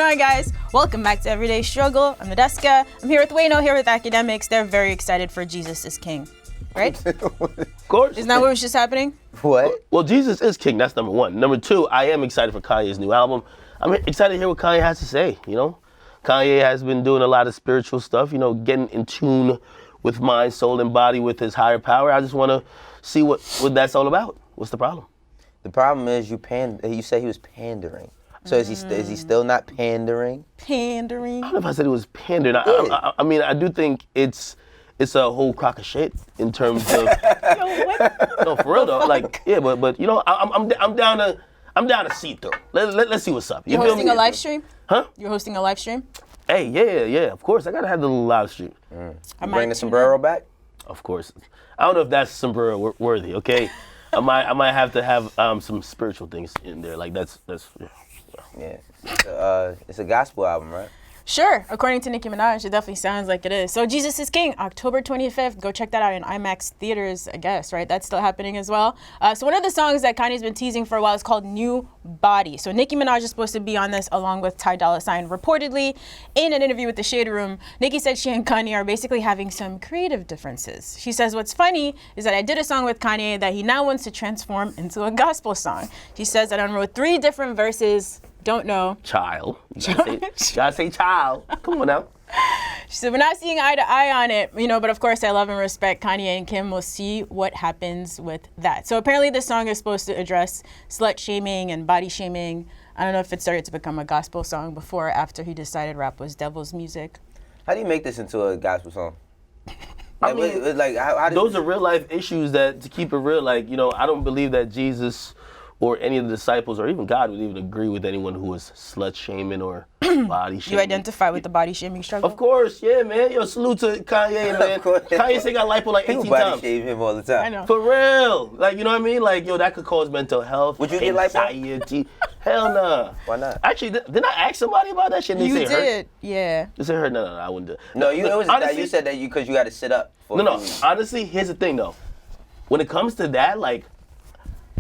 going on, guys? Welcome back to Everyday Struggle. I'm Nadeska. I'm here with Wayno, here with academics. They're very excited for Jesus is King, right? Of course. Isn't that what was just happening? What? Well, Jesus is King. That's number one. Number two, I am excited for Kanye's new album. I'm excited to hear what Kanye has to say, you know? Kanye has been doing a lot of spiritual stuff, you know, getting in tune with mind, soul, and body with his higher power. I just want to see what that's all about. What's the problem? The problem is you say he was pandering. So is he still not pandering? Pandering. I don't know if I said it was pandering. I mean, I do think it's a whole crock of shit in terms of. Yo, what? No, for real though. Like, yeah, but you know, I'm down to see through. Let's see what's up. You're hosting a live stream? Huh? You're hosting a live stream? Hey, yeah. Of course, I gotta have the little live stream. Bring the sombrero back? Of course. I don't know if that's sombrero worthy. Okay, I might have to have some spiritual things in there. Like that's. Yeah. It's a gospel album, right? Sure. According to Nicki Minaj, it definitely sounds like it is. So Jesus is King, October 25th. Go check that out in IMAX theaters, I guess, right? That's still happening as well. So one of the songs that Kanye's been teasing for a while is called New Body. So Nicki Minaj is supposed to be on this along with Ty Dolla $ign. Reportedly, in an interview with The Shade Room, Nicki said she and Kanye are basically having some creative differences. She says, what's funny is that I did a song with Kanye that he now wants to transform into a gospel song. She says that I wrote 3 different verses. Don't know. Child. You gotta say child. Come on now. She said, we're not seeing eye to eye on it, you know, but of course I love and respect Kanye and Kim. We'll see what happens with that. So apparently this song is supposed to address slut shaming and body shaming. I don't know if it started to become a gospel song before or after he decided rap was devil's music. How do you make this into a gospel song? I mean, those are real life issues that, to keep it real, like, you know, I don't believe that Jesus or any of the disciples or even God would even agree with anyone who was slut shaming or body shaming. You identify with the body shaming struggle? Of course, yeah, man. Yo, salute to Kanye, man. Kanye say got lipo like 18 People body times. shame him all the time. I know. For real. Like, you know what I mean? Like, yo, that could cause mental health. Would you get lipo? Anxiety. Hell nah. Why not? Actually, didn't I ask somebody about that shit? And they You say did, hurt? yeah. They say hurt? No, I wouldn't do it. No, you honestly, said that because you got to sit up. No. Honestly, here's the thing, though. When it comes to that, like,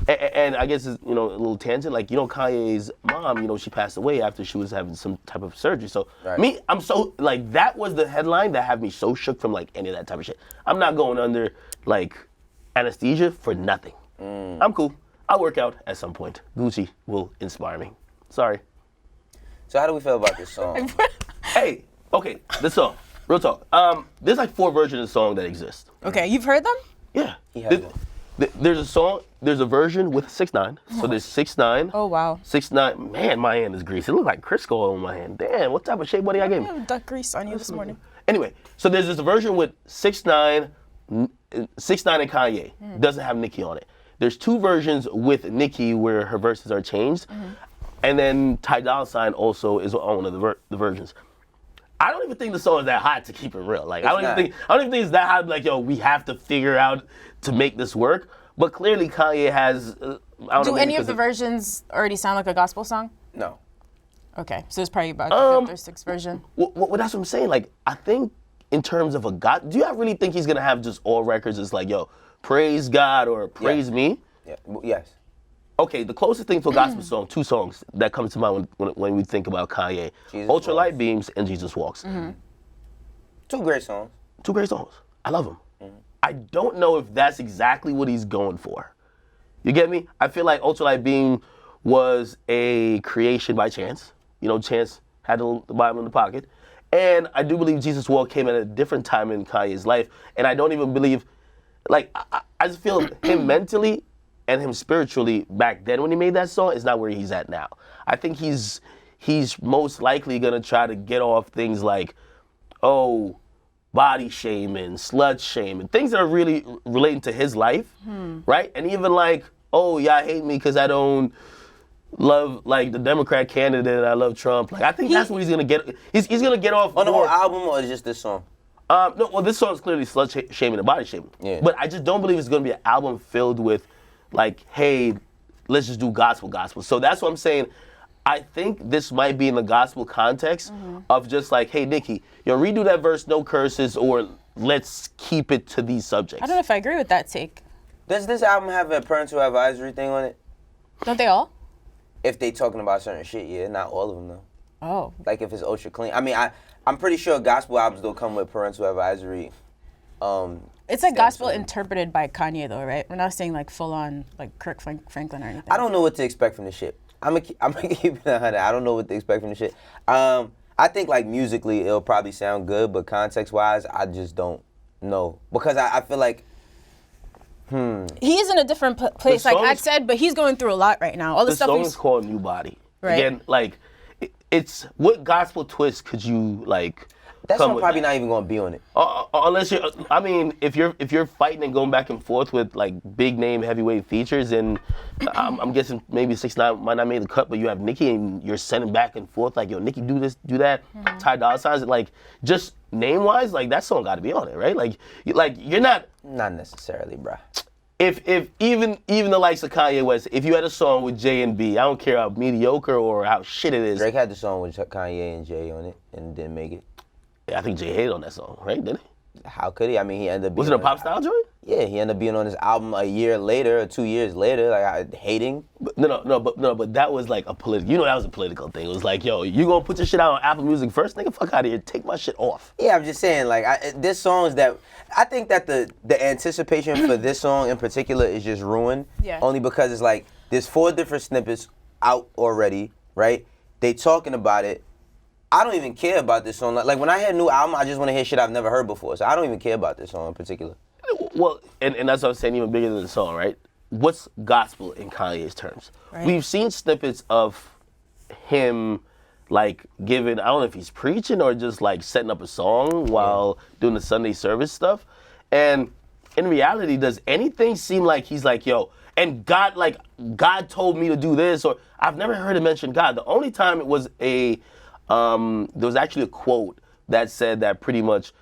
and I guess it's, you know, a little tangent, like, you know, Kanye's mom, you know, she passed away after she was having some type of surgery. So right. I'm so, like, that was the headline that had me so shook from, like, any of that type of shit. I'm not going under, like, anesthesia for nothing. I'm cool. I'll work out at some point. Gucci will inspire me. Sorry. So how do we feel about this song? Hey, okay, this song, real talk. There's like 4 versions of the song that exist. Okay, you've heard them? Yeah. He has one. There's a song, there's a version with 6ix9ine. So there's 6ix9ine. Oh, wow. 6ix9ine, man, my hand is greasy. It looks like Crisco on my hand. Damn, what type of shape body I gave I me? have duck grease on you this morning. Anyway, so there's this version with 6ix9ine and Kanye. Doesn't have Nicki on it. There's 2 versions with Nicki where her verses are changed. And then Ty Dolla $ign also is on one of the versions. I don't even think the song is that hot, to keep it real. Like, I don't even think it's that hot. Like, yo, we have to figure out to make this work. But clearly, Kanye has. Do any of the versions already sound like a gospel song? No. Okay, so it's probably about the 5th or 6th version. Well, that's what I'm saying. Like, I think in terms of a God, do you really think he's gonna have just all records? It's like, yo, praise God or praise me. Yeah. Yes. Okay, the closest thing to a gospel song, 2 songs that come to mind when we think about Kanye: Ultralight Beams and Jesus Walks. 2 great songs. 2 great songs. I love them. I don't know if that's exactly what he's going for. You get me? I feel like Ultralight Beam was a creation by Chance. You know, Chance had the Bible in the pocket. And I do believe Jesus Walk came at a different time in Kanye's life. And I don't even believe, like, I just feel him mentally and him spiritually back then when he made that song is not where he's at now. I think he's most likely gonna try to get off things like, oh, body shaming, slut shaming, things that are really relating to his life, right? And even like, oh, y'all hate me because I don't love like the Democrat candidate and I love Trump. Like, I think that's what he's gonna get. He's gonna get off on the whole album, or just this song? No, well, this song is clearly slut shaming and body shaming. Yeah. But I just don't believe it's gonna be an album filled with like, hey, let's just do gospel. So that's what I'm saying. I think this might be in the gospel context of just like, hey, Nicki, yo, redo that verse, no curses, or let's keep it to these subjects. I don't know if I agree with that take. Does this album have a parental advisory thing on it? Don't they all? If they talking about certain shit, yeah, not all of them though. Oh. Like if it's ultra clean. I mean, I'm pretty sure gospel albums don't come with parental advisory. It's like gospel interpreted by Kanye though, right? We're not saying like full on like Kirk Franklin or anything. I don't know what to expect from this shit. I'm gonna keep it 100. I don't know what to expect from this shit. I think like musically it'll probably sound good, but context wise, I just don't know because I feel like. He is in a different place, like Ak said, but he's going through a lot right now. All the stuff. The song is called New Body. Right. Again, like, it's what gospel twist could you like? That song probably not even gonna be on it. Unless you're, I mean, if you're fighting and going back and forth with like big name heavyweight features, and I'm guessing maybe 6ix9ine might not make the cut, but you have Nicki and you're sending back and forth like, yo, Nicki do this, do that, Ty Dolla Signs, like just name wise, like that song got to be on it, right? Like you're not. Not necessarily, bruh. If even the likes of Kanye West, if you had a song with J and B, I don't care how mediocre or how shit it is. Drake had the song with Kanye and Jay on it and didn't make it. Yeah, I think Jay hated on that song, right? Didn't he? How could he? I mean, he ended up being. Was it a pop style joint? Yeah, he ended up being on his album a year later or 2 years later, like hating. But but that was like a political. You know, that was a political thing. It was like, yo, you gonna put your shit out on Apple Music first, nigga? Fuck out of here. Take my shit off. Yeah, I'm just saying, like, this songs that I think that the anticipation for this song in particular is just ruined. Yeah. Only because it's like there's 4 different snippets out already, right? They talking about it. I don't even care about this song. Like when I hear a new album, I just want to hear shit I've never heard before. So I don't even care about this song in particular. Well, and that's what I'm saying, even bigger than the song, right? What's gospel in Kanye's terms? Right. We've seen snippets of him, like, giving, I don't know if he's preaching or just, like, setting up a song while doing the Sunday service stuff. And in reality, does anything seem like he's like, yo, and God told me to do this, or I've never heard him mention God. The only time it was there was actually a quote that said that pretty much,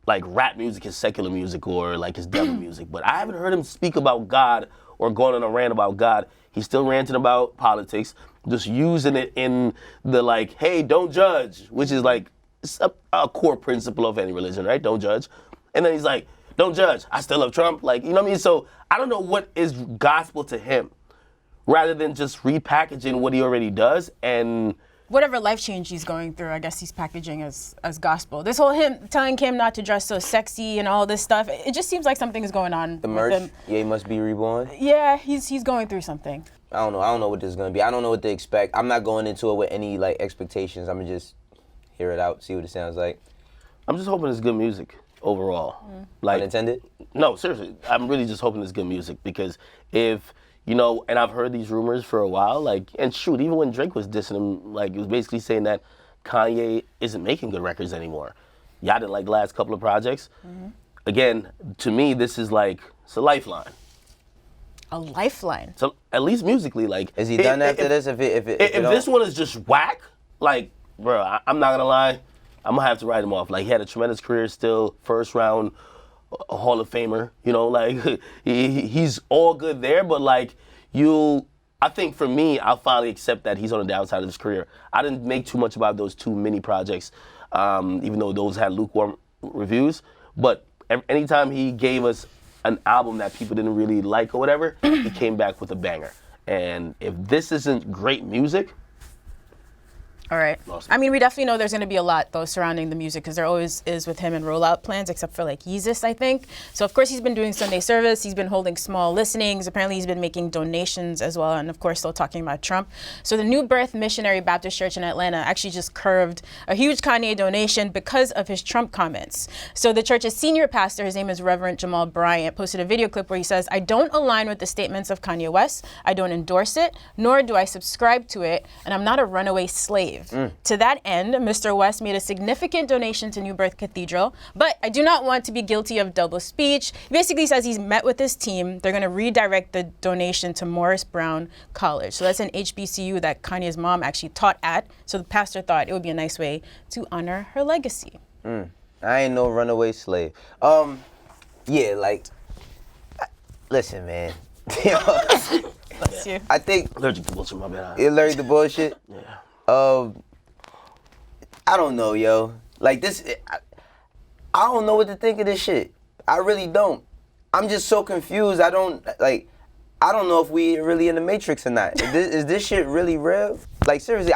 like rap music is secular music or like it's devil music, but I haven't heard him speak about God or going on a rant about God. He's still ranting about politics, just using it in the like, hey, don't judge, which is like a core principle of any religion, right? Don't judge. And then he's like, don't judge, I still love Trump. Like, you know what I mean? So I don't know what is gospel to him, rather than just repackaging what he already does and whatever life change he's going through, I guess he's packaging as gospel. This whole him telling Kim not to dress so sexy and all this stuff, it just seems like something is going on The with merch, him. yeah, he must be reborn. Yeah, he's going through something. I don't know what this is gonna be. I don't know what to expect. I'm not going into it with any like expectations. I'm gonna just hear it out, see what it sounds like. I'm just hoping it's good music overall. Like, Unintended? No, seriously, I'm really just hoping it's good music because if, you know, and I've heard these rumors for a while, like, and shoot, even when Drake was dissing him, like, he was basically saying that Kanye isn't making good records anymore. Y'all didn't like the last couple of projects. Again, to me, this is like, it's a lifeline. A lifeline? So at least musically, like. Is he done after this? If this one is just whack, like, bro, I'm not gonna lie, I'm gonna have to write him off. Like, he had a tremendous career still, first round, a Hall of Famer, you know, like he's all good there, but like I think for me, I'll finally accept that he's on the downside of his career. I didn't make too much about those 2 mini projects, even though those had lukewarm reviews, but anytime he gave us an album that people didn't really like or whatever, he came back with a banger. And if this isn't great music, all right. I mean, we definitely know there's going to be a lot, though, surrounding the music, because there always is with him in rollout plans, except for, like, Yeezus, I think. So, of course, he's been doing Sunday service. He's been holding small listenings. Apparently, he's been making donations as well. And, of course, still talking about Trump. So, the New Birth Missionary Baptist Church in Atlanta actually just curved a huge Kanye donation because of his Trump comments. So, the church's senior pastor, his name is Reverend Jamal Bryant, posted a video clip where he says, I don't align with the statements of Kanye West. I don't endorse it, nor do I subscribe to it. And I'm not a runaway slave. To that end, Mr. West made a significant donation to New Birth Cathedral, but I do not want to be guilty of double speech. He basically says he's met with his team. They're going to redirect the donation to Morris Brown College. So that's an HBCU that Kanye's mom actually taught at. So the pastor thought it would be a nice way to honor her legacy. I ain't no runaway slave. Yeah, like, listen, man. Bless you. I think allergic to bullshit, my bad. you're allergic to bullshit. Yeah. I don't know, yo. Like this, I don't know what to think of this shit. I really don't. I'm just so confused. I don't know if we really in the Matrix or not. Is this shit really real? Like seriously,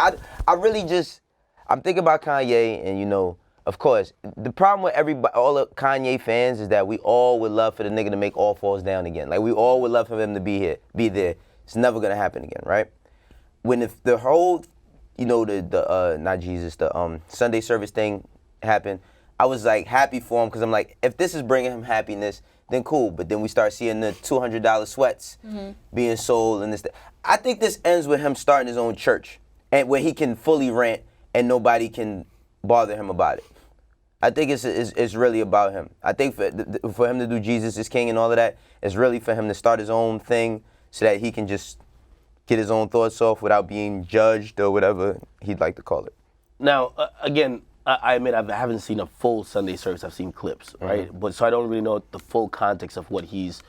I'm thinking about Kanye, and you know, of course, the problem with everybody, all the Kanye fans, is that we all would love for the nigga to make All Falls Down again. Like, we all would love for him to be there. It's never gonna happen again, right? When the whole, you know, the Sunday service thing happened, I was like happy for him, because I'm like, if this is bringing him happiness, then cool. But then we start seeing the $200 sweats being sold and this. I think this ends with him starting his own church, and where he can fully rant and nobody can bother him about it. I think it's really about him. I think for him to do Jesus is King and all of that, it's really for him to start his own thing so that he can just get his own thoughts off without being judged or whatever he'd like to call it. Now, again, I admit I haven't seen a full Sunday service. I've seen clips, right? But so I don't really know the full context of what he's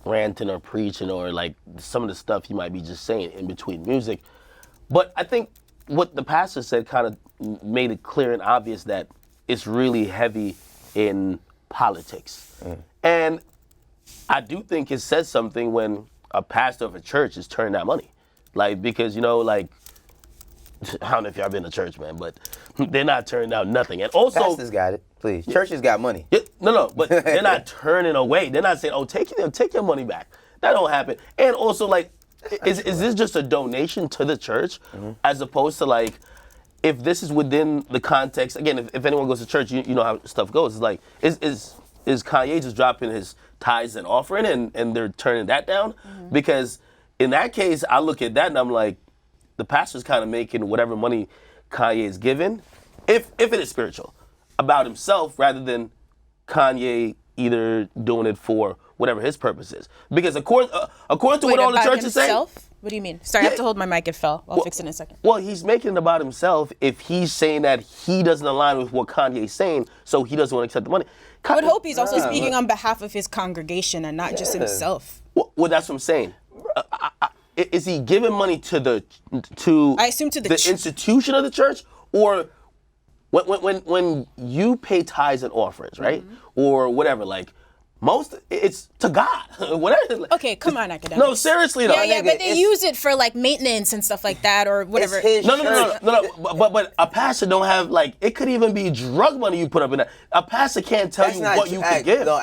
ranting or preaching, or like some of the stuff he might be just saying in between music. But I think what the pastor said kind of made it clear and obvious that it's really heavy in politics. And I do think it says something when a pastor of a church is turning that money. Like, because, you know, like, I don't know if y'all been to church, man, but they're not turning out nothing. And also, pastors got it, please. Churches got money. No, but they're not turning away. They're not saying, oh, take your money back. That don't happen. And also, like, is this just a donation to the church, as opposed to, like, if this is within the context, again, if anyone goes to church, you know how stuff goes. It's like, is Kanye just dropping his tithes and offering and they're turning that down? Because in that case, I look at that and I'm like, the pastor's kind of making whatever money Kanye is given, if it is spiritual, about himself, rather than Kanye either doing it for whatever his purpose is. Because according to what all the churches say. What do you mean? Sorry, I have to hold my mic. It fell. I'll fix it in a second. Well, he's making it about himself if he's saying that he doesn't align with what Kanye's saying, so he doesn't want to accept the money. I would hope he's also speaking on behalf of his congregation and not just himself. Well, that's what I'm saying. Is he giving money to I assume to the institution of the church, or when you pay tithes and offerings, right, or whatever, like it's to God, whatever. Okay, come on, academics. No, seriously though. Yeah, but they use it for like maintenance and stuff like that, or whatever. No. But a pastor don't have, like, it could even be drug money you put up in that. A pastor can't tell you what you can give. No,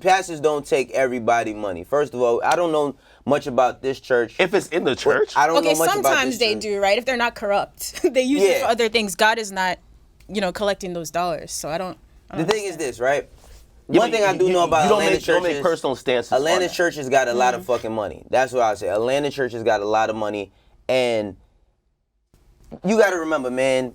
pastors don't take everybody money. First of all, I don't know much about this church. If it's in the church, I don't know much about this sometimes they church. do, right? If they're not corrupt, they use it for other things. God is not, collecting those dollars. So I don't. The thing is this, right? One thing I do know about Atlanta churches, you don't make personal stances. Atlanta churches got a lot of fucking money. That's what I say. Atlanta churches got a lot of money, and you got to remember, man.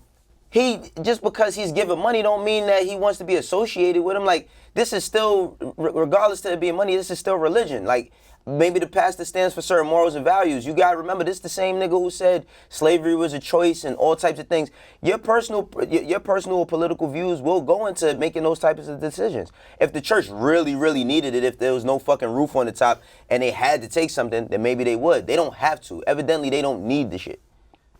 He just because he's giving money don't mean that he wants to be associated with him. Like, this is still, regardless to it being money, this is still religion. Like, maybe the pastor stands for certain morals and values. You gotta remember, this is the same nigga who said slavery was a choice and all types of things. Your personal political views will go into making those types of decisions. If the church really, really needed it, if there was no fucking roof on the top and they had to take something, then maybe they would. They don't have to. Evidently, they don't need the shit.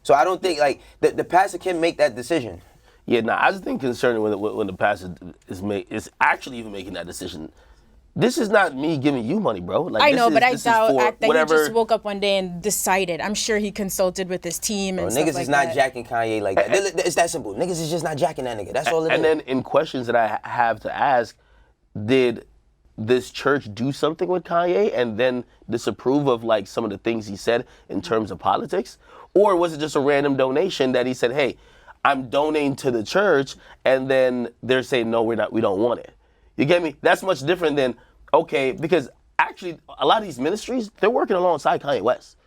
So I don't think, like, the pastor can make that decision. Yeah, I just think concerning when the pastor is actually even making that decision. This is not me giving you money, bro. Like, I know, but I doubt that whatever. He just woke up one day and decided. I'm sure he consulted with his team and stuff like that. Niggas is not jacking Kanye like that. It's that simple. Niggas is just not jacking that nigga. That's all it is. And then in questions that I have to ask, did this church do something with Kanye and then disapprove of, like, some of the things he said in terms of politics? Or was it just a random donation that he said, hey, I'm donating to the church, and then they're saying, no, we don't want it. You get me? That's much different than, okay, because actually a lot of these ministries, they're working alongside Kanye West.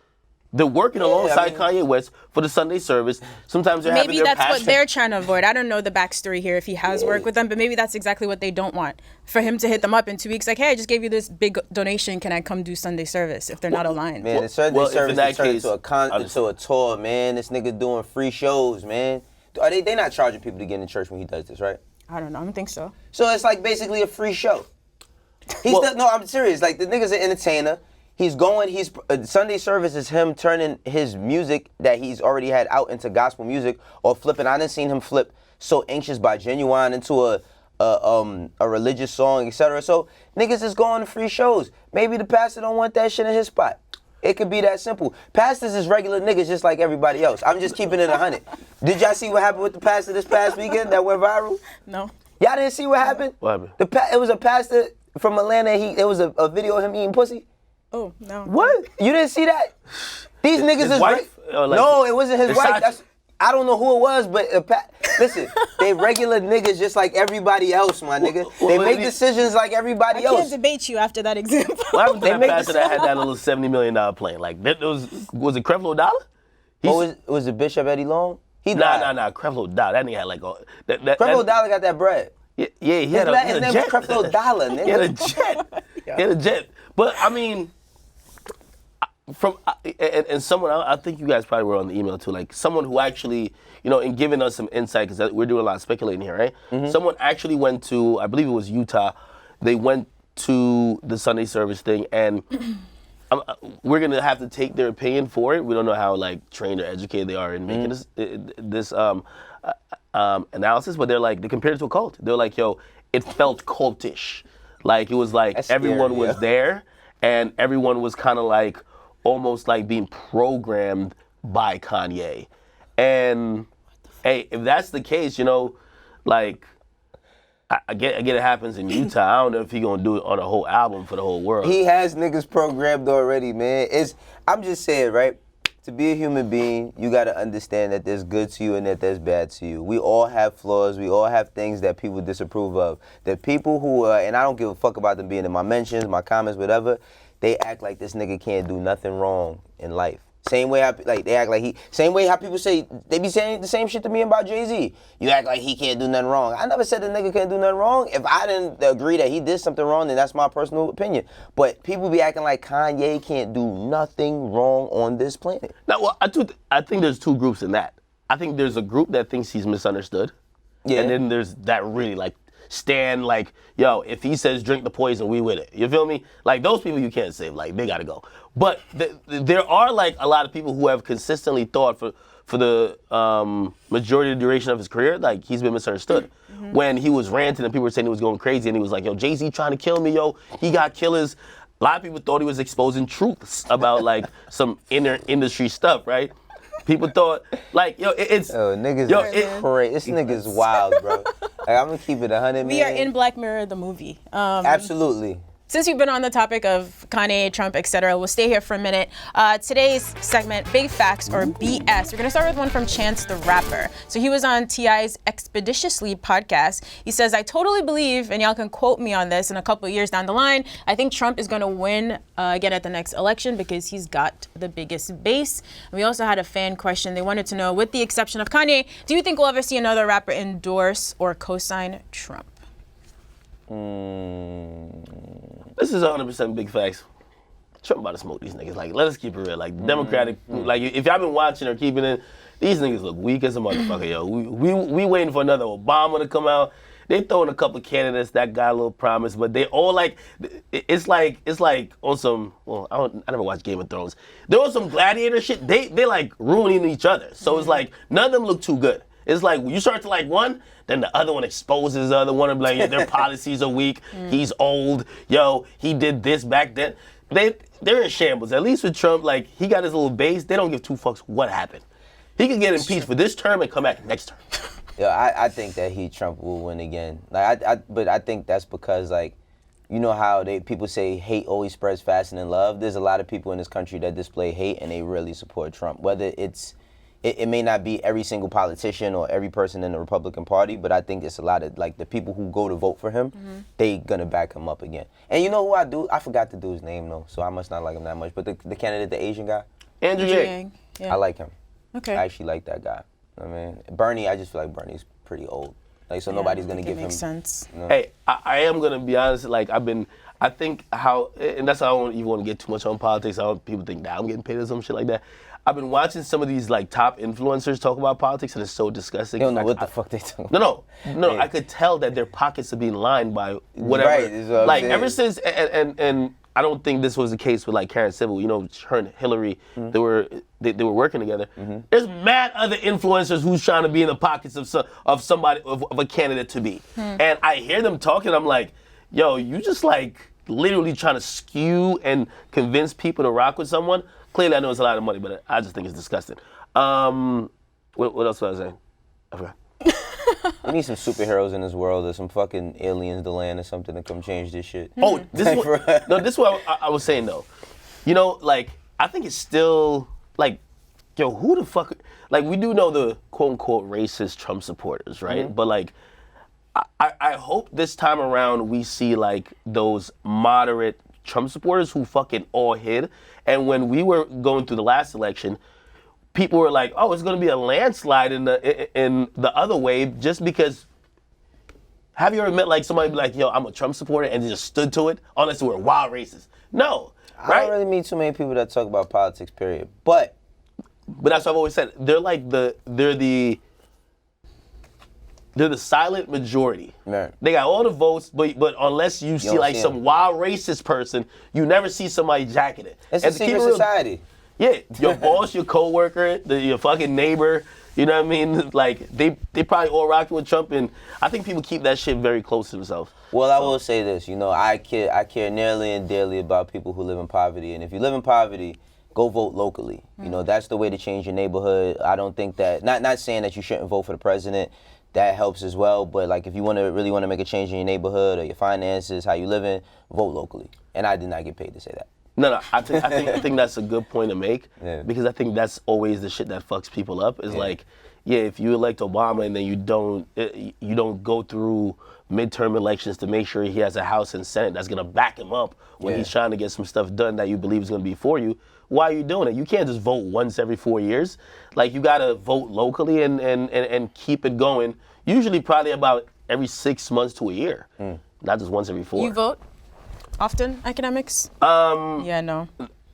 They're working alongside Kanye West for the Sunday service. Sometimes they're having their Maybe that's what they're trying to avoid. I don't know the backstory here if he has worked with them, but maybe that's exactly what they don't want. For him to hit them up in 2 weeks, like, hey, I just gave you this big donation. Can I come do Sunday service if they're not aligned? Man, the Sunday service turned into a tour, man. This nigga doing free shows, man. Are they not charging people to get in church when he does this, right? I don't know. I don't think so. So it's like basically a free show. No, I'm serious. Like, the nigga's an entertainer. Sunday service is him turning his music that he's already had out into gospel music, or flipping. I done seen him flip So Anxious by Genuine into a religious song, etc. So niggas is going to free shows. Maybe the pastor don't want that shit in his spot. It could be that simple. Pastors is regular niggas just like everybody else. I'm just keeping it 100. Did y'all see what happened with the pastor this past weekend that went viral? No. Y'all didn't see what happened? What happened? It was a pastor from Atlanta. It was a video of him eating pussy. Oh, no. What? You didn't see that? These niggas his is wife? No, it wasn't his wife. That's I don't know who it was, but listen, they regular niggas just like everybody else, my nigga. They make decisions like everybody I else. can't debate you after that example. What happened to that pastor that had that little $70 million plane? Like, that was it Creflo Dollar? Was it Bishop Eddie Long? Nah. Creflo Dollar. That nigga had like Creflo Dollar got that bread. Yeah, he had a jet. His name was Creflo Dollar, nigga. He had a jet. He had a jet. But I mean, and someone, I think you guys probably were on the email too, like someone who actually, in giving us some insight, because we're doing a lot of speculating here, right? Mm-hmm. Someone actually went to, I believe it was Utah, they went to the Sunday service thing, and we're gonna have to take their opinion for it. We don't know how like trained or educated they are in making this analysis, but they compared it to a cult. They're like, yo, it felt cultish. Like it was like That's everyone scary, was there, and everyone was kind of like almost like being programmed by Kanye. And hey, if that's the case, like I get it happens in Utah. I don't know if he gonna do it on a whole album for the whole world. He has niggas programmed already, man. I'm just saying, right? To be a human being, you gotta understand that there's good to you and that there's bad to you. We all have flaws. We all have things that people disapprove of. The people who and I don't give a fuck about them being in my mentions, my comments, whatever, they act like this nigga can't do nothing wrong in life. Same way they act like same way how people say, they be saying the same shit to me about Jay-Z. You act like he can't do nothing wrong. I never said the nigga can't do nothing wrong. If I didn't agree that he did something wrong, then that's my personal opinion. But people be acting like Kanye can't do nothing wrong on this planet. Now, well, I think there's two groups in that. I think there's a group that thinks he's misunderstood. Yeah. And then there's that really like stand like, yo, if he says drink the poison, we with it. You feel me? Like those people you can't save. Like they gotta go. But there are like a lot of people who have consistently thought for the majority of the duration of his career, like he's been misunderstood. Mm-hmm. When he was ranting and people were saying he was going crazy and he was like, yo, Jay-Z trying to kill me, yo, he got killers. A lot of people thought he was exposing truths about like some inner industry stuff, right? People thought, like, yo, it's... Niggas crazy. This nigga's wild, bro. Like, I'm gonna keep it 100, man. We are in Black Mirror, the movie. Absolutely. Since we've been on the topic of Kanye, Trump, etc., we'll stay here for a minute. Today's segment, Big Facts or BS. We're gonna start with one from Chance the Rapper. So he was on T.I.'s Expeditiously podcast. He says, I totally believe, and y'all can quote me on this in a couple of years down the line, I think Trump is gonna win again at the next election because he's got the biggest base. And we also had a fan question. They wanted to know, with the exception of Kanye, do you think we'll ever see another rapper endorse or co-sign Trump? This is 100% big facts. Trump about to smoke these niggas. Like, let us keep it real. Like, Democratic, like, if y'all been watching or keeping it, these niggas look weak as a motherfucker, yo. We waiting for another Obama to come out. They throwing a couple of candidates that got a little promise, but they all like, it's like on some, well, I never watched Game of Thrones. There was some gladiator shit. They like ruining each other. So it's like, none of them look too good. It's like, you start to like one, then the other one exposes the other one and be like, their policies are weak, he's old, yo, he did this back then. They're in shambles. At least with Trump, like, he got his little base, they don't give two fucks what happened. He could get impeached for this term and come back next term. Yeah, I think that Trump will win again. Like, but I think that's because, like, you know how people say hate always spreads faster than love? There's a lot of people in this country that display hate and they really support Trump. Whether it may not be every single politician or every person in the Republican Party, but I think it's a lot of, like, the people who go to vote for him, they gonna back him up again. And you know who I do? I forgot to do his name, though, so I must not like him that much. But the candidate, the Asian guy? Andrew Yang. Yeah. I like him. Okay. I actually like that guy. I mean, Bernie, I just feel like Bernie's pretty old. Like, so nobody's gonna give him... Makes sense. You know? Hey, I am gonna be honest, like, I think how, and that's how I don't even want to get too much on politics. People think that I'm getting paid or some shit like that. I've been watching some of these like top influencers talk about politics, and it's so disgusting. You don't know what the fuck they talking about. No. Yeah. I could tell that their pockets are being lined by whatever. Right, is what I'm like saying. ever since, and I don't think this was the case with like Karen Civil. You know, her and Hillary, they were working together. There's mad other influencers who's trying to be in the pockets of somebody of a candidate to be, and I hear them talking. I'm like, yo, you just like literally trying to skew and convince people to rock with someone. Clearly, I know it's a lot of money, but I just think it's disgusting. What else was I saying? I forgot. We need some superheroes in this world, or some fucking aliens to land or something to come change this shit. Oh, this is what I was saying though. You know, like, I think it's still, like, yo, who the fuck, like, we do know the quote-unquote racist Trump supporters, right? Mm-hmm. But, like, I hope this time around we see, like, those moderate Trump supporters who fucking all hid. And when we were going through the last election, people were like, oh, it's going to be a landslide in the other way, just because. Have you ever met, like, somebody be like, yo, I'm a Trump supporter, and they just stood to it, unless they were wild racist? No, right? I don't really meet too many people that talk about politics, period. But that's what I've always said. They're like they're the silent majority. Right. They got all the votes, but unless you see like some wild racist person, you never see somebody jacking it. It's a secret society. Yeah, your boss, your coworker, your fucking neighbor. You know what I mean? Like they probably all rocked with Trump, and I think people keep that shit very close to themselves. Well, I will say this. You know, I care nearly and dearly about people who live in poverty, and if you live in poverty, go vote locally. You know, that's the way to change your neighborhood. I don't think that, not saying that you shouldn't vote for the president, that helps as well, but like if you really want to make a change in your neighborhood or your finances, how you living, vote locally. And I did not get paid to say that. No, I think that's a good point to make, Yeah. because I think that's always the shit that fucks people up. Is like, yeah, if you elect Obama and then you don't go through midterm elections to make sure he has a House and Senate that's gonna back him up when he's trying to get some stuff done that you believe is gonna be for you. Why are you doing it? You can't just vote once every 4 years. Like, you gotta vote locally and keep it going. Usually, probably about every 6 months to a year, not just once every 4. You vote often, academics? Yeah, no.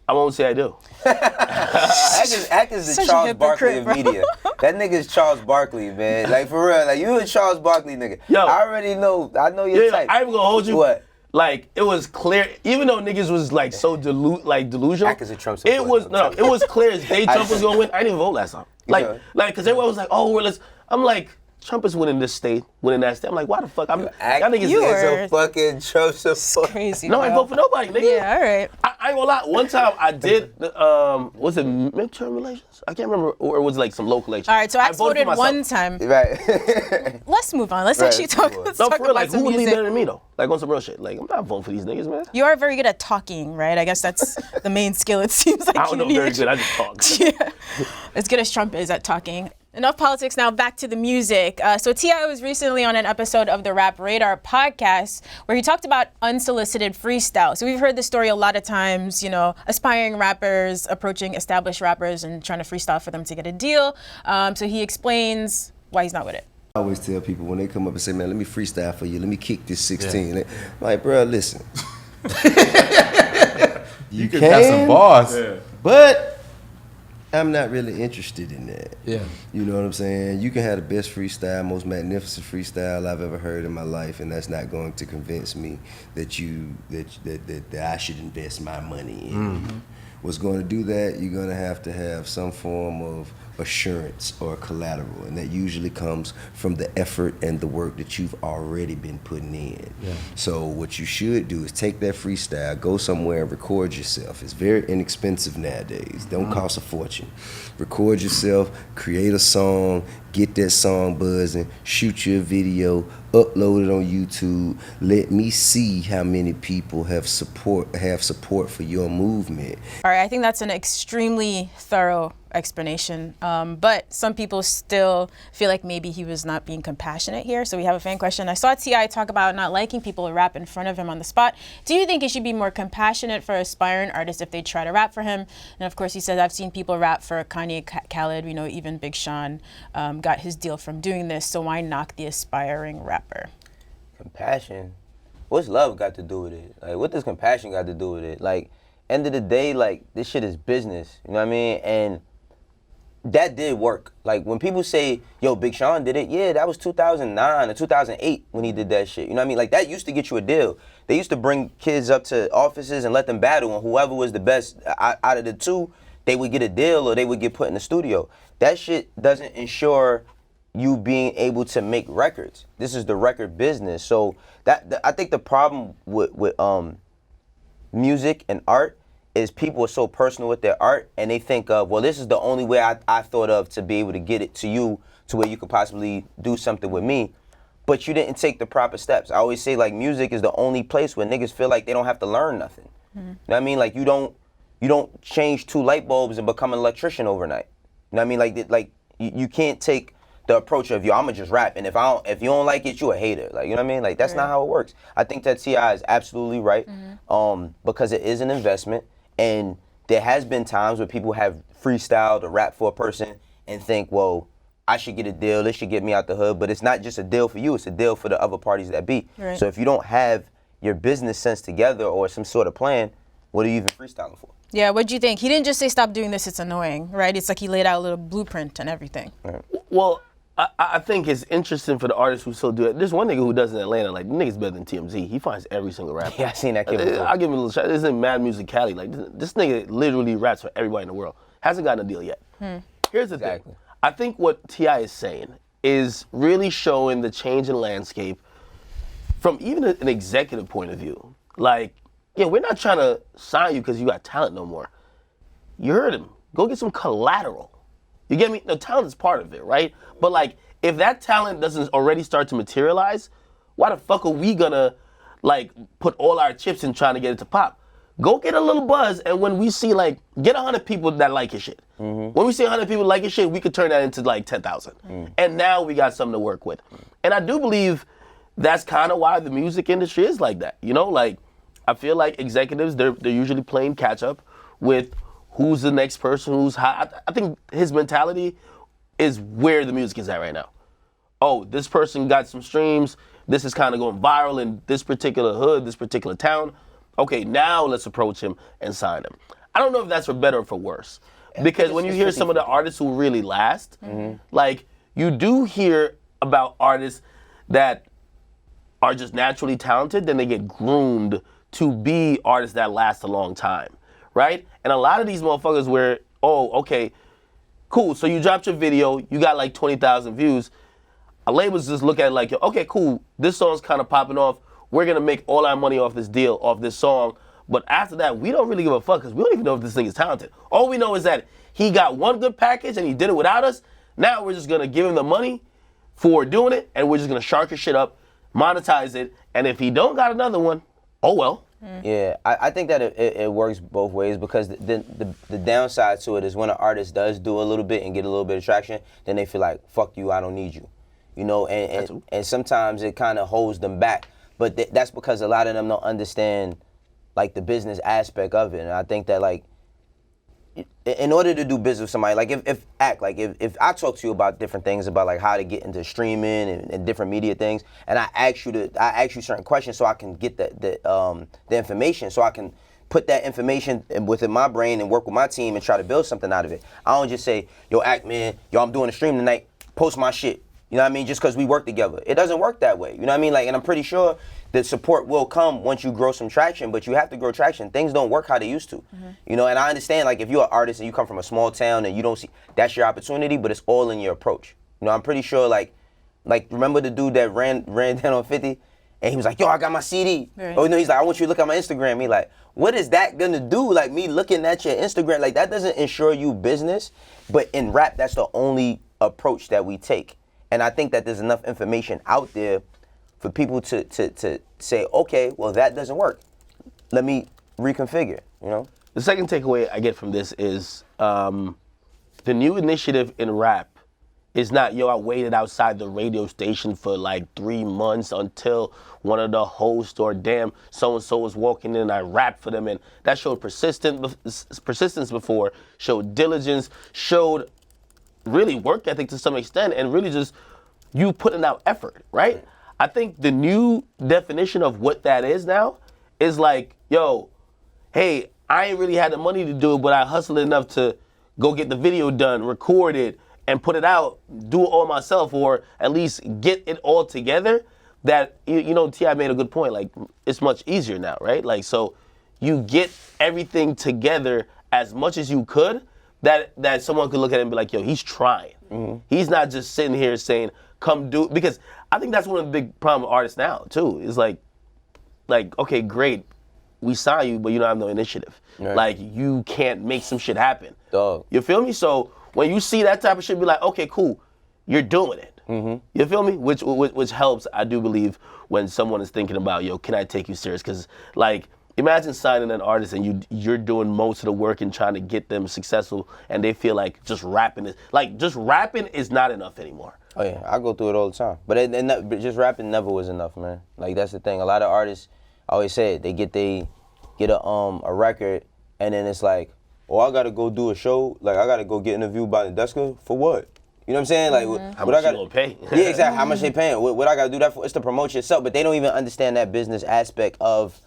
I won't say I do. Ack is the Such a Charles Barkley hypocrite, of bro. media. That nigga's Charles Barkley, man. Like, for real. Like, you a Charles Barkley nigga. Yo. I already know. I know your type. I ain't gonna hold you. What? Like, it was clear, even though niggas was like so delusional. Ack is a Trump supporter. It was clear as day Trump was gonna win. I didn't even vote last time. Like, cause everyone was like, oh, well, I'm like, Trump is winning this state, winning that state. I'm like, why the fuck? Y'all niggas You is were- a fucking Trump supporter. Crazy. No, I bro. vote for nobody, nigga. Yeah, all right. I ain't gonna lie. One time I did, was it midterm relations? I can't remember, or it was like some local election. All right, so I voted for one myself. time. Right. Let's move on. Let's actually talk. Let's No, talk for real, about like, some who would lead music. better than me, though? Like, on some real shit. Like, I'm not voting for these niggas, man. You are very good at talking, right? I guess that's the main skill. It seems like I don't you know need. very good. I just talk. Yeah, as good as Trump is at talking. Enough politics now, back to the music. So T.I. was recently on an episode of the Rap Radar podcast where he talked about unsolicited freestyles. So we've heard this story a lot of times, you know, aspiring rappers approaching established rappers and trying to freestyle for them to get a deal. So he explains why he's not with it. I always tell people when they come up and say, man, let me freestyle for you, let me kick this 16. I'm like, bro, listen. you can have some bars. But I'm not really interested in that. Yeah. You know what I'm saying? You can have the best freestyle, most magnificent freestyle I've ever heard in my life, and that's not going to convince me that that I should invest my money in. What's going to do that, you're going to have some form of assurance or collateral, and that usually comes from the effort and the work that you've already been putting in. Yeah. So what you should do is take that freestyle, go somewhere and record yourself. It's very inexpensive nowadays. Don't cost a fortune. Record yourself, create a song, get that song buzzing, shoot you a video, upload it on YouTube. Let me see how many people have support for your movement. All right, I think that's an extremely thorough explanation, but some people still feel like maybe he was not being compassionate here. So we have a fan question. I saw T.I. talk about not liking people who rap in front of him on the spot. Do you think he should be more compassionate for aspiring artists if they try to rap for him? And of course, he says, I've seen people rap for Kanye, Khaled, we know even Big Sean got his deal from doing this, so why knock the aspiring rapper? Compassion. What's love got to do with it? Like, what does compassion got to do with it? Like, end of the day, like, this shit is business. You know what I mean? And that did work. Like, when people say, yo, Big Sean did it, yeah, that was 2009 or 2008 when he did that shit. You know what I mean? Like, that used to get you a deal. They used to bring kids up to offices and let them battle, and whoever was the best out of the two, they would get a deal or they would get put in the studio. That shit doesn't ensure you being able to make records. This is the record business. So I think the problem with music and art is people are so personal with their art, and they think of, well, this is the only way I thought of to be able to get it to you to where you could possibly do something with me. But you didn't take the proper steps. I always say, like, music is the only place where niggas feel like they don't have to learn nothing. You know what I mean? Like, you don't change 2 light bulbs and become an electrician overnight. You know what I mean? Like you can't take the approach of, yo, I'ma just rap, and if you don't like it, you a hater. Like, you know what I mean? Like, that's not how it works. I think that T.I. is absolutely right, because it is an investment, and there has been times where people have freestyled or rap for a person and think, well, I should get a deal, this should get me out the hood, but it's not just a deal for you, it's a deal for the other parties that be. Right. So if you don't have your business sense together or some sort of plan, what are you even freestyling for? Yeah, what'd you think? He didn't just say stop doing this, it's annoying, right? It's like he laid out a little blueprint and everything. Right. Well, I think it's interesting for the artists who still do it. There's one nigga who does it in Atlanta, like, the nigga's better than TMZ. He finds every single rapper. Yeah, I seen that kid before. I'll give him a little shout. This is Mad Music Cali. Like, this nigga literally raps for everybody in the world. Hasn't gotten a deal yet. Here's the thing. I think what T.I. is saying is really showing the change in landscape from even an executive point of view. Like, yeah, we're not trying to sign you because you got talent no more. You heard him. Go get some collateral. You get me? The talent is part of it, right? But like, if that talent doesn't already start to materialize, why the fuck are we gonna like put all our chips in trying to get it to pop? Go get a little buzz, and when we see like, get 100 people that like your shit. When we see 100 people like your shit, we could turn that into like 10,000. And now we got something to work with. And I do believe that's kind of why the music industry is like that. You know, like, I feel like executives, they're usually playing catch up with who's the next person, who's hot. I think his mentality is where the music is at right now. Oh, this person got some streams. This is kind of going viral in this particular hood, this particular town. Okay, now let's approach him and sign him. I don't know if that's for better or for worse. Because when you hear some of the artists who really last, like, you do hear about artists that are just naturally talented, then they get groomed to be artists that last a long time, right? And a lot of these motherfuckers where, oh, okay, cool, so you dropped your video, you got like 20,000 views. A labels just look at it like, okay, cool, this song's kind of popping off. We're gonna make all our money off this deal, off this song. But after that, we don't really give a fuck because we don't even know if this thing is talented. All we know is that he got one good package and he did it without us. Now we're just gonna give him the money for doing it, and we're just gonna shark his shit up, monetize it, and if he don't got another one, oh well. Yeah, I think that it works both ways, because the downside to it is when an artist does do a little bit and get a little bit of traction, then they feel like, fuck you, I don't need you. You know, and sometimes it kind of holds them back. But that's because a lot of them don't understand, like, the business aspect of it. And I think that, like, in order to do business with somebody, like, if I talk to you about different things, about like how to get into streaming and different media things, and I ask you certain questions so I can get the information, so I can put that information within my brain and work with my team and try to build something out of it. I don't just say, yo, man, I'm doing a stream tonight, post my shit. You know what I mean? Just because we work together. It doesn't work that way. You know what I mean? Like, and I'm pretty sure the support will come once you grow some traction, but you have to grow traction. Things don't work how they used to. You know, and I understand, like, if you're an artist and you come from a small town and you don't see, that's your opportunity, but it's all in your approach. You know, I'm pretty sure, like remember the dude that ran down on 50? And he was like, yo, I got my CD. Right. Oh, no, he's like, I want you to look at my Instagram. He like, what is that gonna do? Like, me looking at your Instagram, like, that doesn't ensure you business. But in rap, that's the only approach that we take. And I think that there's enough information out there for people to say, okay, well, that doesn't work. Let me reconfigure, you know? The second takeaway I get from this is the new initiative in rap is not, yo, I waited outside the radio station for like 3 months until one of the hosts or damn so-and-so was walking in and I rapped for them. And that showed persistence before, showed diligence, showed really work ethic to some extent, and really just you putting out effort, right? I think the new definition of what that is now is like, yo, hey, I ain't really had the money to do it, but I hustled enough to go get the video done, record it, and put it out, do it all myself, or at least get it all together. That, you know, T.I. made a good point, like, it's much easier now, right? Like, so you get everything together as much as you could, that someone could look at it and be like, yo, he's trying. He's not just sitting here saying, come do it. Because I think that's one of the big problem with artists now, too, is like, okay, great. we sign you, but you don't have no initiative. Right. Like, you can't make some shit happen. Dog. You feel me? So when you see that type of shit, be like, okay, cool, you're doing it. You feel me? Which helps, I do believe, when someone is thinking about, yo, can I take you serious? Because, like, imagine signing an artist and you're doing most of the work and trying to get them successful, and they feel like just rapping is not enough anymore. Oh yeah, I go through it all the time. But just rapping never was enough, man. Like, that's the thing. A lot of artists, I always say it, they get a record, and then it's like, oh, I gotta go do a show. Like, I gotta go get interviewed by Nadeska for what? You know what I'm saying? Like, How much you gonna pay? Yeah, exactly. How much they paying? What I gotta do that for? It's to promote yourself. But they don't even understand that business aspect of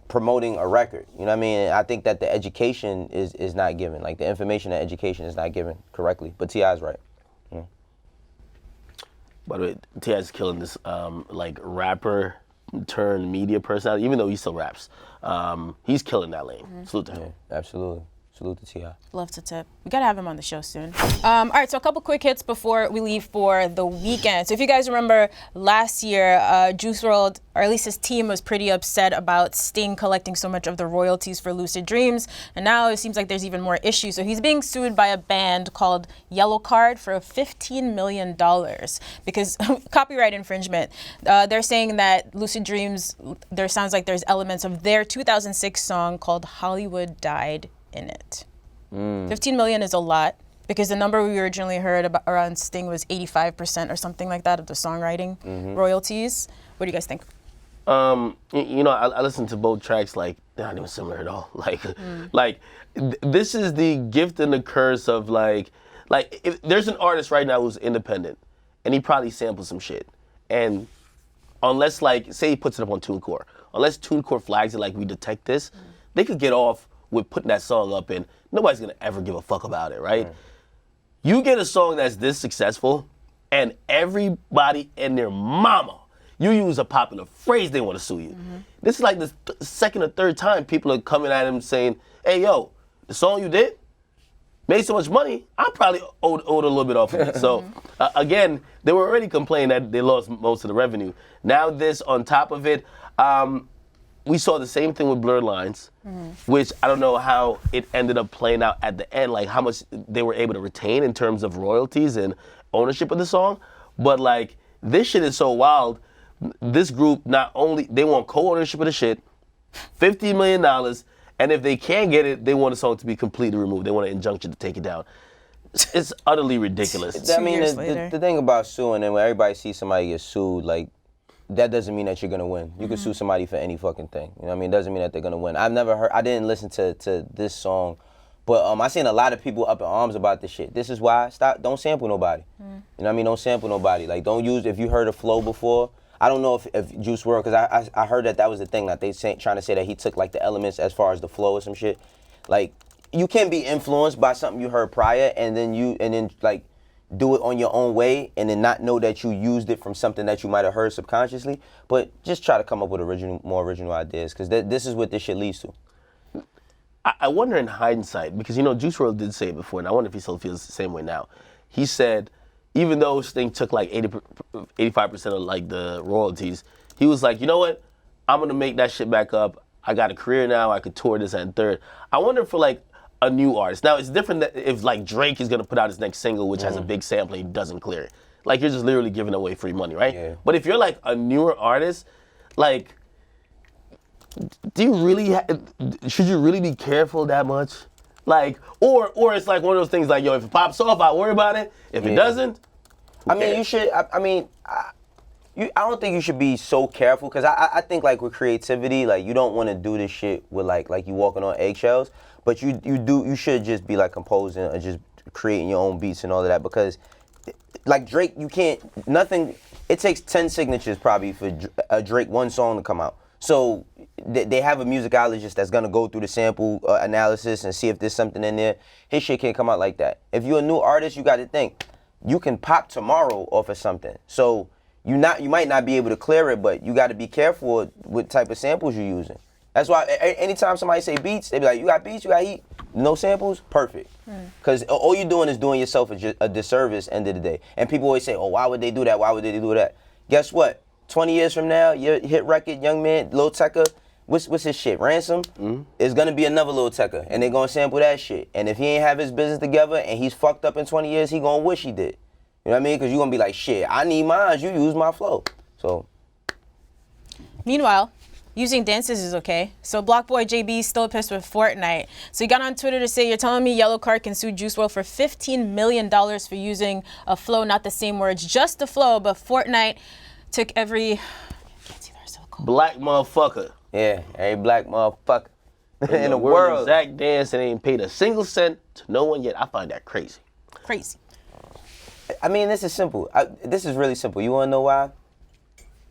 promoting a record. You know what I mean? I think that the education is not given. Like, the information and education is not given correctly. But T.I.'s right. Yeah. By the way, T.I.'s killing this like rapper turned media personality, even though he still raps. He's killing that lane. Salute to him. Yeah, absolutely. Salute to T.I. Love to tip. We gotta have him on the show soon. All right, so a couple quick hits before we leave for the weekend. So if you guys remember last year, Juice WRLD, or at least his team, was pretty upset about Sting collecting so much of the royalties for Lucid Dreams. And now it seems like there's even more issues. So he's being sued by a band called Yellow Card for $15 million because copyright infringement. They're saying that Lucid Dreams, there sounds like there's elements of their 2006 song called Hollywood Died in it. 15 million is a lot because the number we originally heard about around Sting was 85% or something like that of the songwriting royalties. What do you guys think? You know, I listened to both tracks, like, they're not even similar at all. Like, this is the gift and the curse of like if there's an artist right now who's independent and he probably samples some shit, and unless, like, say he puts it up on TuneCore, unless TuneCore flags it like we detect this, they could get off with putting that song up and nobody's gonna ever give a fuck about it, right? You get a song that's this successful and everybody and their mama, you use a popular phrase, they wanna sue you. This is like the second or third time people are coming at him saying, hey, yo, the song you did made so much money, I probably owed a little bit off of it. So again, they were already complaining that they lost most of the revenue. Now this on top of it, we saw the same thing with Blurred Lines, which I don't know how it ended up playing out at the end, like how much they were able to retain in terms of royalties and ownership of the song. But like, this shit is so wild. This group, not only, they want co-ownership of the shit, $50 million, and if they can't get it, they want the song to be completely removed. They want an injunction to take it down. It's utterly ridiculous. I mean, the thing about suing, and when everybody sees somebody get sued, like, that doesn't mean that you're gonna win. You can sue somebody for any fucking thing. You know what I mean? It doesn't mean that they're gonna win. I didn't listen to this song, but I seen a lot of people up in arms about this shit. This is why, don't sample nobody. You know what I mean? Don't sample nobody. Like, don't use, if you heard a flow before, I don't know if Juice WRLD, because I heard that was the thing, that they trying to say that he took like the elements as far as the flow or some shit. Like, you can't be influenced by something you heard prior and then like, do it on your own way and then not know that you used it from something that you might have heard subconsciously, but just try to come up with more original ideas, because this is what this shit leads to. I wonder in hindsight, because, you know, Juice WRLD did say it before, and I wonder if he still feels the same way now. He said, even though Sting took like 85% of like the royalties, he was like, you know what? I'm gonna make that shit back up. I got a career now, I could tour this and third. I wonder for like a new artist. Now, it's different that if like Drake is gonna put out his next single, which has a big sample, and he doesn't clear it. Like, you're just literally giving away free money, right? Yeah. But if you're like a newer artist, like, do you really, should you really be careful that much? Like, or it's like one of those things like, yo, if it pops off, I'll worry about it. If it doesn't, I mean, you should, I don't think you should be so careful, because I think like with creativity, like, you don't want to do this shit with like you walking on eggshells, but you should just be like composing and just creating your own beats and all of that, because like Drake, it takes 10 signatures probably for a Drake one song to come out. So they have a musicologist that's gonna go through the sample analysis and see if there's something in there. His shit can't come out like that. If you're a new artist, you gotta think, you can pop tomorrow off of something. So you might not be able to clear it, but you gotta be careful what type of samples you're using. That's why anytime somebody say beats, they be like, you got beats, you got heat, no samples, perfect. Because all you're doing is doing yourself a disservice end of the day. And people always say, oh, why would they do that? Why would they do that? Guess what? 20 years from now, your hit record, Young Man, Lil Tecca, what's his shit? Ransom? It's gonna be another little Tekka, and they're gonna sample that shit. And if he ain't have his business together and he's fucked up in 20 years, he gonna wish he did. You know what I mean? Because you're gonna be like, shit, I need mine, you use my flow. So. Meanwhile, using dances is okay. So BlockBoy JB is still pissed with Fortnite. So he got on Twitter to say, you're telling me Yellow Card can sue Juice WRLD for $15 million for using a flow, not the same words, just the flow, but Fortnite took every, I can't see the rest of the call. Black motherfucker. Yeah, every black motherfucker in the world. world. Exact dance and ain't paid a single cent to no one yet. I find that crazy. Crazy. I mean, this is simple. This is really simple. You wanna know why?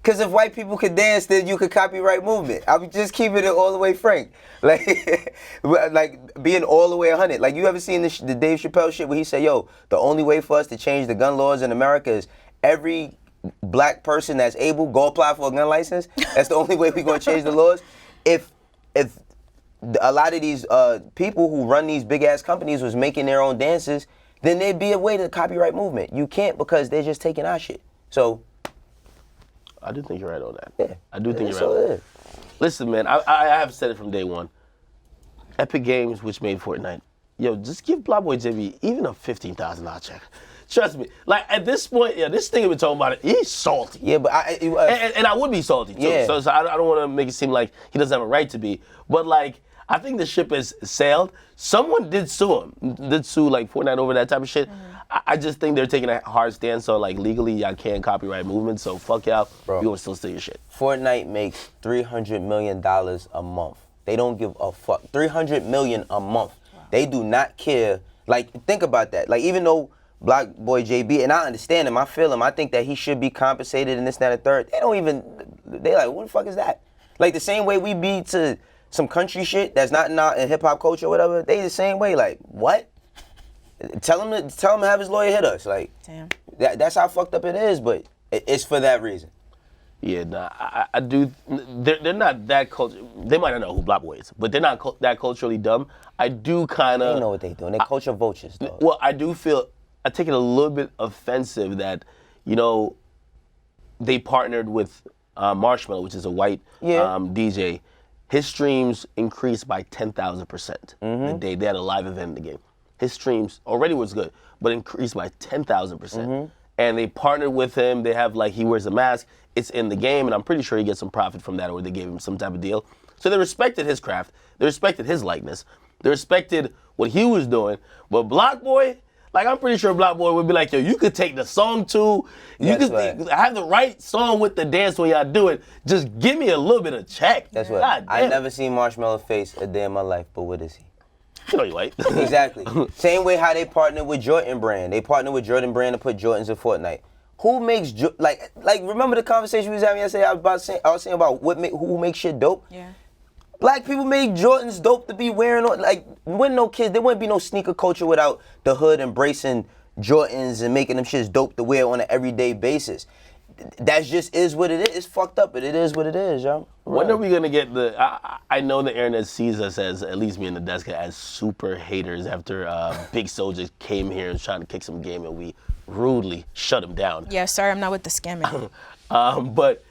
Because if white people could dance, then you could copyright movement. I'm just keeping it all the way frank. Like, like being all the way 100. Like, you ever seen the Dave Chappelle shit where he said, yo, the only way for us to change the gun laws in America is every black person that's able, go apply for a gun license. That's the only way we're gonna change the laws. If a lot of these people who run these big ass companies was making their own dances, then there'd be a way to the copyright movement. You can't because they're just taking our shit. So I do think you're right on that. yeah, I do think you're so right on yeah. that. Listen, man, I have said it from day one. Epic Games, which made Fortnite, yo, just give BlockBoy JB even a $15,000 check. Trust me. Like, at this point, yeah, this thing we've been talking about, he's salty. Yeah, but And I would be salty, too. Yeah. So I don't want to make it seem like he doesn't have a right to be. But, like, I think the ship has sailed. Someone did sue him. Did sue, like, Fortnite over that type of shit. I just think they're taking a hard stance on, like, legally, y'all can't copyright movement, so fuck y'all. Bro. You gonna still steal your shit. Fortnite makes $300 million a month. They don't give a fuck. $300 million a month. Wow. They do not care. Like, think about that. Like, even though BlockBoy JB, and I understand him, I feel him, I think that he should be compensated and this, that, and the third. They don't even, they like, what the fuck is that? Like, the same way we be to some country shit that's not in hip-hop culture or whatever, they the same way. Like, what? Tell him to have his lawyer hit us. Like, Damn. That's how fucked up it is, but it's for that reason. Yeah, nah, I do. They're not that culture. They might not know who BlockBoy is, but they're not that culturally dumb. I do kind of. They know what they doing. They culture vultures, though. Well, I do feel. I take it a little bit offensive that, you know, they partnered with Marshmello, which is a white DJ. His streams increased by 10,000% the day they had a live event in the game. His streams already was good, but increased by 10,000%. And they partnered with him. They have, like, he wears a mask. It's in the game, and I'm pretty sure he gets some profit from that, or they gave him some type of deal. So they respected his craft. They respected his likeness. They respected what he was doing. But BlockBoy, like, I'm pretty sure BlockBoy would be like, yo, you could take the song too. You could have the right song with the dance when y'all do it. Just give me a little bit of check. That's what. I never seen Marshmello face a day in my life, but what is he? You know you white. Exactly. Same way how they partnered with Jordan Brand. They partnered with Jordan Brand to put Jordans in Fortnite. Who makes like remember the conversation we was having yesterday? I was saying about who makes shit dope. Yeah. Black people made Jordans dope to be wearing. Like, when no kids, there wouldn't be no sneaker culture without the hood embracing Jordans and making them shits dope to wear on an everyday basis. That just is what it is. It's fucked up, but it is what it is, yo. When are we gonna get the? I know the internet sees us as, at least me and the desk, as super haters after Big Soldier came here and trying to kick some game and we rudely shut him down. Yeah, sorry, I'm not with the scamming. But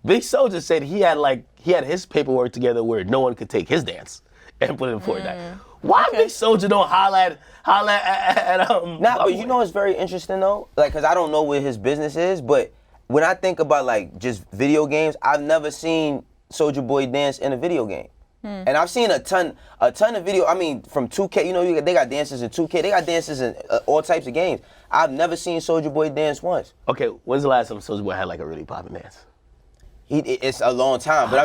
Big Soldier said he had his paperwork together where no one could take his dance and put it in Fortnite. Why Big Soldier don't holla at Nah, but you know what's very interesting though? Like, cause I don't know where his business is, but when I think about like just video games, I've never seen Soulja Boy dance in a video game. And I've seen a ton of video. I mean, from 2K, you know, they got dances in 2K. They got dances in all types of games. I've never seen Soulja Boy dance once. Okay, when's the last time Soulja Boy had like a really popping dance? It's a long time, but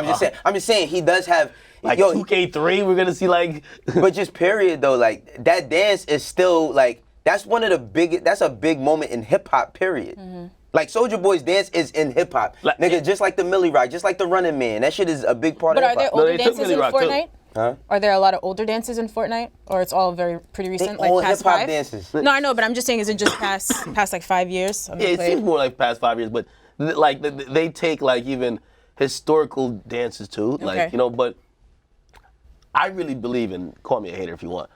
I'm just saying he does have like 2K3. We're gonna see like. But just period though, like that dance is still like that's a big moment in hip hop. Period. Like, Soulja Boy's dance is in hip-hop. Like, nigga, just like the Millie Rock, just like the Running Man. That shit is a big part of hip-hop. But are there older dances in Fortnite? Huh? Are there a lot of older dances in Fortnite? Or it's all pretty recent, all like past hip-hop 5? dances. No, I know, but I'm just saying, is it just past like 5 years? Yeah, it seems more like past 5 years, but like they take like even historical dances too. Like, you know, but I really believe in, call me a hater if you want,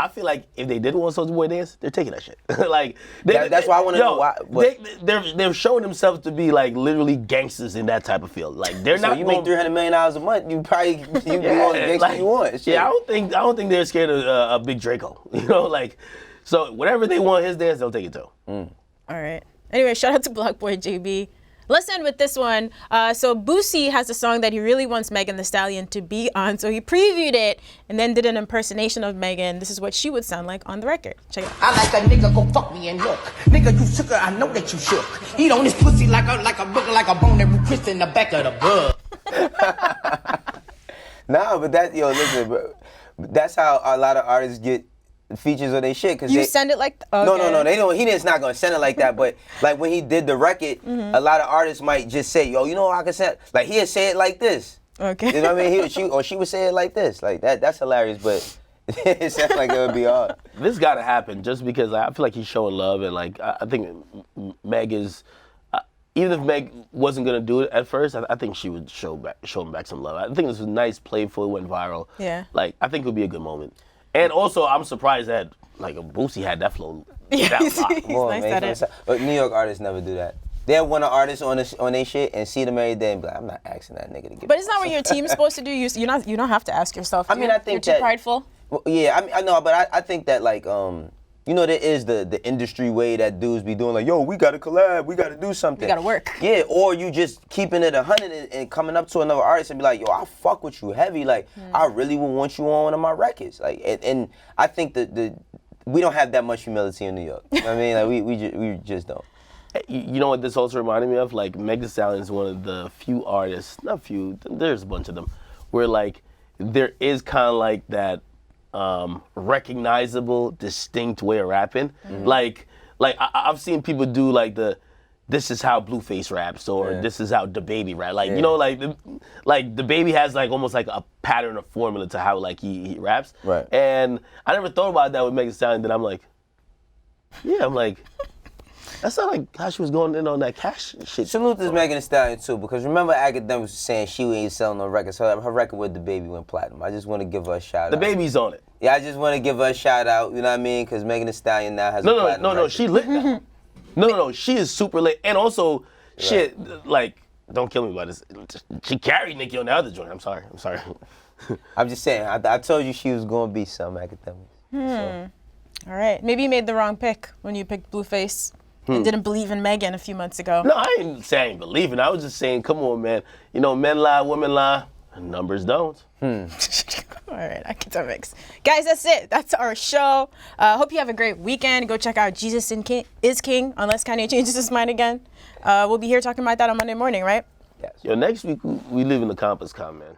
I feel like if they did want Soulja Boy dance, they're taking that shit. like That's why I want to know why. They're showing themselves to be like literally gangsters in that type of field. Like they're So not. you make $300 million a month, you probably you be all the gangster you want. Shit. Yeah, I don't think they're scared of a big Draco. You know, like so whatever they want his dance, they'll take it to. All right. Anyway, shout out to BlockBoy JB. Let's end with this one. So Boosie has a song that he really wants Megan Thee Stallion to be on. So he previewed it and then did an impersonation of Megan. This is what she would sound like on the record. Check it out. I like a nigga, go fuck me and look. Nigga, you shook her, I know that you shook. Eat on this pussy like a bone every Chris in the back of the bug. Nah, but listen, bro. That's how a lot of artists get features of their shit. Cause You send it like okay. No, they don't. He's not gonna send it like that. But like when he did the record, a lot of artists might just say, "Yo, you know what I can say?" Like he'd say it like this. Okay. You know what I mean? She would say it like this. Like that. That's hilarious. But it sounds like it would be hard. This got to happen just because I feel like he's showing love and like I think Meg is. Even if Meg wasn't gonna do it at first, I think she would show him back some love. I think this was nice, playful, it went viral. Yeah. Like I think it would be a good moment. And also, I'm surprised that like Boosie had that flow. Yeah, he's Come nice man, at it. But New York artists never do that. They'll want an artist on their shit and see them every day and be like, I'm not asking that nigga to get. But it's not what your team's supposed to do. You don't have to ask yourself. I mean, I think you're too that- prideful. Well, yeah, I know, but I think that like you know, there is the industry way that dudes be doing like, yo, we gotta collab, we gotta do something. We gotta work. Yeah, or you just keeping it 100 and coming up to another artist and be like, yo, I fuck with you heavy. Like, I really would want you on one of my records. Like, and I think that we don't have that much humility in New York. You know what I mean? Like, we just don't. You know what this also reminded me of? Like Meg Thee Stallion is one of the few artists, not few, there's a bunch of them, where like there is kind of like that recognizable, distinct way of rapping. Like I've seen people do like this is how Blueface raps or this is how DaBaby rap. Like you know, like DaBaby has like almost like a pattern or formula to how like he raps. Right. And I never thought about that with Meg Thee Stallion. Then I'm like, that's not like how she was going in on that cash shit. Salute this Megan Thee Stallion too, because remember Academics was saying she ain't selling no records. Her record with DaBaby went platinum. I just want to give her a shout out. DaBaby's on it. Yeah, I just want to give her a shout out. You know what I mean? Because Megan Thee Stallion now has a platinum No, record. she lit now. No, she is super lit. And also, shit, like, don't kill me about this. She carried Nicki on the other joint. I'm sorry. I'm just saying, I told you she was going to be some Academics. So. All right. Maybe you made the wrong pick when you picked Blueface and didn't believe in Megan a few months ago. No, I ain't saying I ain't believing. I was just saying, come on, man. You know, men lie, women lie, and numbers don't. All right, academics. Guys, that's it. That's our show. Hope you have a great weekend. Go check out Jesus is King, unless Kanye changes his mind again. We'll be here talking about that on Monday morning, right? Yes. Yo, next week, we live in the Compass Con, man.